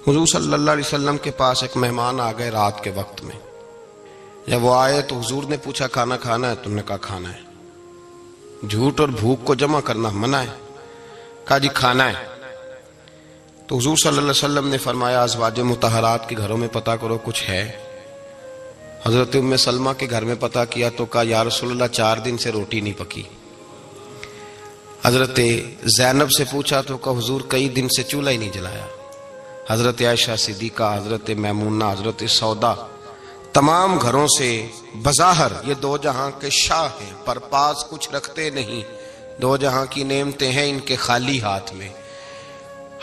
حضور صلی اللہ علیہ وسلم کے پاس ایک مہمان آ گئے رات کے وقت میں. جب وہ آئے تو حضور نے پوچھا کھانا کھانا ہے؟ تم نے کہا کھانا ہے. جھوٹ اور بھوک کو جمع کرنا منع ہے. کہا جی کھانا ہے. تو حضور صلی اللہ علیہ وسلم نے فرمایا ازواج مطہرات کے گھروں میں پتہ کرو کچھ ہے. حضرت ام سلمہ کے گھر میں پتہ کیا تو کہا یا رسول اللہ 4 دن سے روٹی نہیں پکی. حضرت زینب سے پوچھا تو کہا حضور کئی دن سے چولہا ہی نہیں جلایا. حضرت عائشہ صدیقہ، حضرت میمونہ، حضرت سودا، تمام گھروں سے بظاہر یہ دو جہاں کے شاہ ہیں پر پاس کچھ رکھتے نہیں. دو جہاں کی نعمتیں ہیں ان کے خالی ہاتھ میں.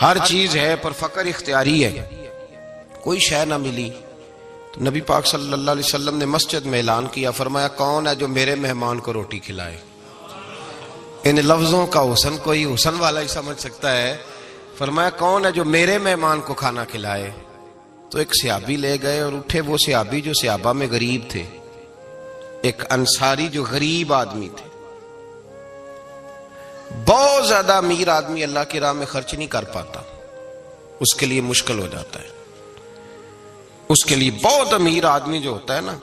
ہر چیز ہے پر فقر اختیاری ہے. کوئی شے نہ ملی تو نبی پاک صلی اللہ علیہ وسلم نے مسجد میں اعلان کیا، فرمایا کون ہے جو میرے مہمان کو روٹی کھلائے. ان لفظوں کا حسن کوئی حسن والا ہی سمجھ سکتا ہے. فرمایا کون ہے جو میرے مہمان کو کھانا کھلائے. تو ایک صحابی لے گئے اور اٹھے وہ صحابی جو صحابہ میں غریب تھے، ایک انصاری جو غریب آدمی تھے. بہت زیادہ امیر آدمی اللہ کی راہ میں خرچ نہیں کر پاتا، اس کے لیے مشکل ہو جاتا ہے. اس کے لیے بہت امیر آدمی جو ہوتا ہے نا،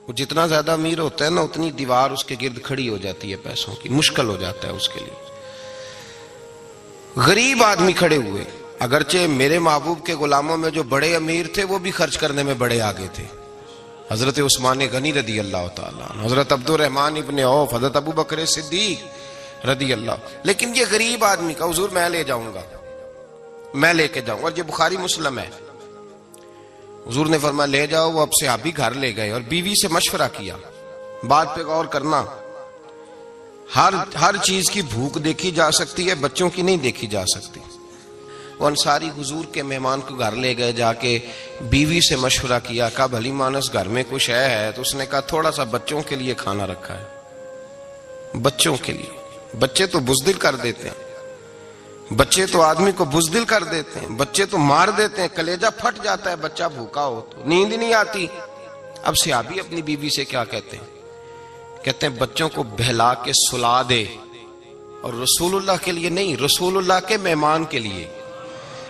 وہ جتنا زیادہ امیر ہوتا ہے نا اتنی دیوار اس کے گرد کھڑی ہو جاتی ہے پیسوں کی، مشکل ہو جاتا ہے اس کے لیے. غریب آدمی کھڑے ہوئے. اگرچہ میرے محبوب کے غلاموں میں جو بڑے امیر تھے وہ بھی خرچ کرنے میں بڑے آگے تھے. حضرت عثمان غنی رضی اللہ تعالیٰ عنہ، حضرت عبد الرحمن ابن عوف، حضرت ابو بکر صدیق رضی اللہ. لیکن یہ غریب آدمی کا حضور میں لے جاؤں گا، میں لے کے جاؤں گا. اور یہ بخاری مسلم ہے. حضور نے فرمایا لے جاؤ. وہ اب صحابی گھر لے گئے اور بیوی سے مشورہ کیا. بات پہ غور کرنا، ہر چیز کی بھوک دیکھی جا سکتی ہے، بچوں کی نہیں دیکھی جا سکتی. وہ انصاری حضور کے مہمان کو گھر لے گئے، جا کے بیوی سے مشورہ کیا. کہا بھلی مانس گھر میں کچھ ہے؟ تو اس نے کہا تھوڑا سا بچوں کے لیے کھانا رکھا ہے. بچوں کے لیے. بچے تو بزدل کر دیتے ہیں، بچے تو آدمی کو بزدل کر دیتے ہیں، بچے تو مار دیتے ہیں، کلیجہ پھٹ جاتا ہے بچہ بھوکا ہو تو، نیند ہی نہیں آتی. اب صحابی اپنی بیوی سے کیا کہتے ہیں؟ کہتے ہیں بچوں کو بہلا کے سلا دے. اور رسول اللہ کے لیے نہیں، رسول اللہ کے مہمان کے لیے.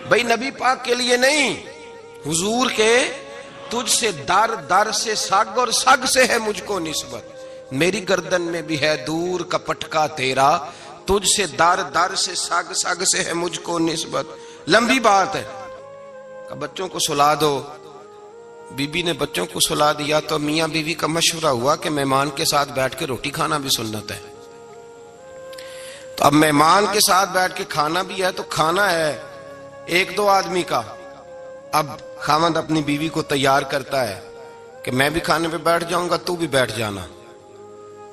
بھئی نبی پاک کے لیے نہیں، حضور کے. تجھ سے در در سے سگ اور سگ سے ہے مجھ کو نسبت. میری گردن میں بھی ہے دور کا پٹکا تیرا، تجھ سے در در سے سگ سگ سے ہے مجھ کو نسبت. لمبی بات ہے. کہ بچوں کو سلا دو. بی بی نے بچوں کو سلا دیا تو میاں بیوی کا مشورہ ہوا کہ مہمان کے ساتھ بیٹھ کے روٹی کھانا بھی سنت ہے. تو اب مہمان کے ساتھ بیٹھ کے کھانا بھی ہے تو کھانا ہے 1-2 آدمی کا. اب خاوند اپنی بیوی کو تیار کرتا ہے کہ میں بھی کھانے پہ بیٹھ جاؤں گا، تو بھی بیٹھ جانا.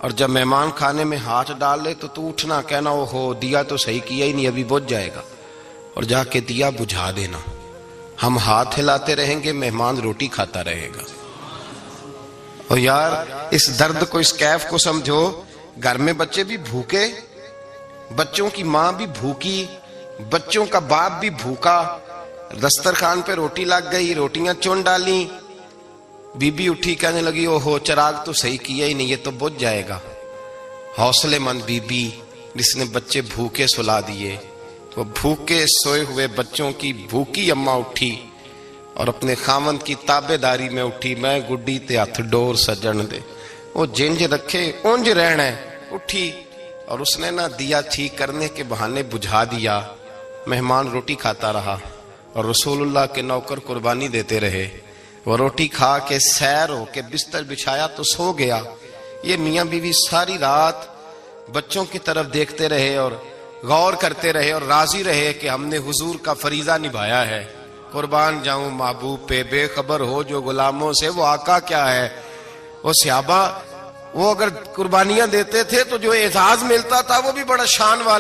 اور جب مہمان کھانے میں ہاتھ ڈال لے تو اٹھنا، کہنا او ہو دیا تو صحیح کیا ہی نہیں، ابھی بجھ جائے گا. اور جا کے دیا بجھا دینا. ہم ہاتھ ہلاتے رہیں گے، مہمان روٹی کھاتا رہے گا. اور یار اس درد کو، اس کیف کو سمجھو. گھر میں بچے بھی بھوکے، بچوں کی ماں بھی بھوکی، بچوں کا باپ بھی بھوکا. دسترخوان پہ روٹی لگ گئی، روٹیاں چن ڈالی. بی بی اٹھی کہنے لگی او ہو چراغ تو صحیح کیا ہی نہیں، یہ تو بجھ جائے گا. حوصلے مند بی بی جس نے بچے بھوکے سلا دیے. وہ بھوکے سوئے ہوئے بچوں کی بھوکی اماں اٹھی اور اپنے خاوند کی تابع داری میں اٹھی. میں گڈی تے ہتھ ڈور سجن دے، وہ جنج رکھے اونج رہنا ہے. اٹھی اور اس نے نہ دیا ٹھیک کرنے کے بہانے بجھا دیا. مہمان روٹی کھاتا رہا اور رسول اللہ کے نوکر قربانی دیتے رہے. وہ روٹی کھا کے سیر ہو کے بستر بچھایا تو سو گیا. یہ میاں بیوی ساری رات بچوں کی طرف دیکھتے رہے اور غور کرتے رہے اور راضی رہے کہ ہم نے حضور کا فریضہ نبھایا ہے. قربان جاؤں محبوب پہ، بے خبر ہو جو غلاموں سے وہ آقا کیا ہے. وہ صحابہ وہ اگر قربانیاں دیتے تھے تو جو اعزاز ملتا تھا وہ بھی بڑا شان والا